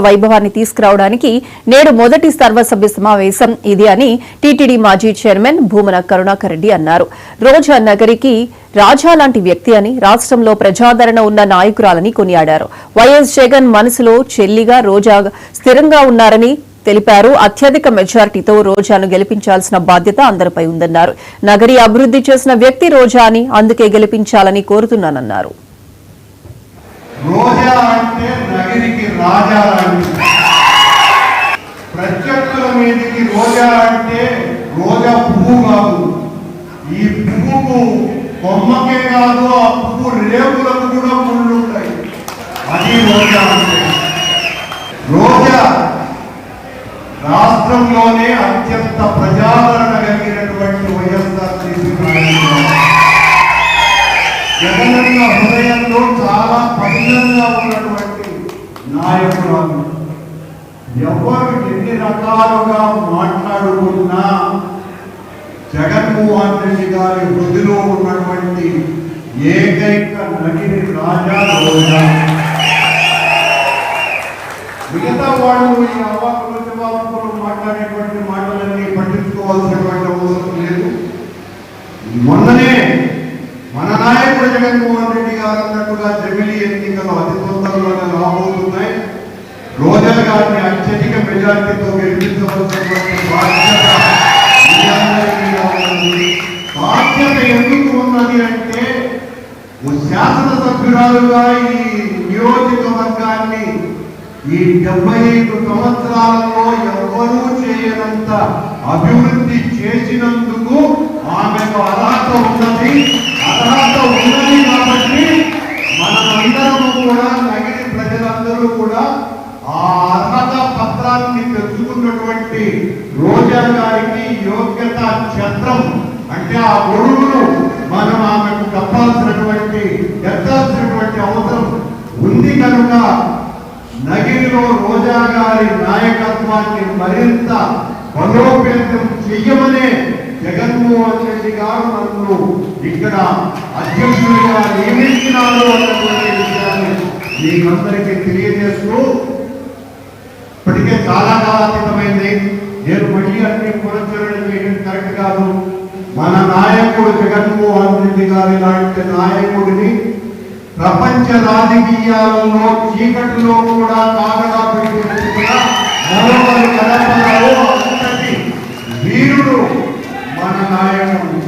వైభవాన్ని తీసుకురావడానికి నేడు మొదటి సర్వసభ్య సమావేశం ఇది అని టీటీడీ మాజీ చైర్మన్ భూమన కరుణాకర్ రెడ్డి అన్నారు. రోజా నగరికి రాజా లాంటి వ్యక్తి అని, రాష్ట్రంలో ప్రజాదరణ ఉన్న నాయకురాలని కొనియాడారు. వైఎస్ జగన్ మనసులో చెల్లిగా రోజా స్థిరంగా ఉన్నారని తెలిపారు. అత్యధిక మెజారిటీతో రోజాను గెలిపించాల్సిన బాధ్యత అందరిపై ఉందన్నారు. నగరి అభివృద్ధి చేసిన వ్యక్తి రోజా అని, అందుకే గెలిపించాలని కోరుతున్నానన్నారు. రోజా అంటే నగరికి రాజా లాంటి ప్రత్యక్షుల మీదకి రోజా అంటే రోజా పువ్వు కాదు, ఈ పువ్వుకు కొమ్మకే కాదు ఆ పువ్వు రేపులకు కూడా ముళ్ళు ఉంటాయి. అది రోజా అంటే. రోజా రాష్ట్రంలోనే అత్యంత ప్రజాదరణ కలిగినటువంటి వైఎస్ఆర్సీపీ జగనన్న హృదయంలో చాలా పదిలంగా ఉన్నటువంటి నాయకురాలు. ఎవరు ఎన్ని రకాలుగా మాట్లాడుకున్నా జగన్మోహన్ రెడ్డి గారి హృదయలో ఉన్నటువంటి ఏకైక నగిరి రాజా రోజా. మిగతా వాళ్ళు ఈ అవాకులు జవాబులు మాట్లాడేటువంటి మాటలన్నీ పట్టించుకోవాల్సినటువంటి అవసరం లేదు. మొన్ననే మన నాయకుడు జగన్మోహన్ రెడ్డి గారు అన్నట్టుగా జమిలీ ఎన్నికలు అతి తొందరలోనే రాబోతున్నాయి. రోజా గారిని అత్యధిక మెజార్టీతో గెలిపించవలసినటువంటి బాధ్యత ఎందుకు ఉన్నది అంటే, శాసనసభ్యురాలుగా ఈ నియోజకవర్గాన్ని ఈ 75 సంవత్సరాలలో ఎవ్వరూ చేయనంత అభివృద్ధి చేసినందుకు ఆమెకు అర్హత ఉన్నది. అర్హత ఉన్నది కాబట్టి మనమందరము కూడా, నగిరి ప్రజలందరూ కూడా ఆ అర్హత పత్రాన్ని తెచ్చుకున్నటువంటి రోజా గారికి యోగ్యత ఛత్రం అంటే ఆ గొడుగును మనం ఆమెకు ఎత్తాల్సినటువంటి అవసరం ఉంది. కనుక నగిరిలో రోజా గారి నాయకత్వాన్ని మరింత బలోపేతం చెయ్యమనే జగన్మోహన్ రెడ్డి గారు నన్ను ఇక్కడ అధ్యక్షుడిగా నియమించినారు అన్నటువంటి విషయాన్ని మీకందరికీ తెలియజేస్తూ, ఇప్పటికే చాలా కాలాతీతమైంది. నేను మళ్ళీ అన్ని పునశ్చరణ చేయడం కరెక్ట్ కాదు. మన నాయకుడు జగన్మోహన్ రెడ్డి గారి లాంటి నాయకుడిని ప్రపంచ రాజకీయాలలో చీకటిలో కూడా కాగడా పెట్టుకున్న మరొకరు కలపలో అంతటి వీరుడు మన నాయకుడు.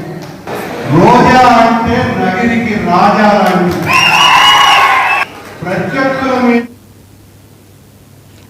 రోజా అంటే నగరికి రాజా లాంటి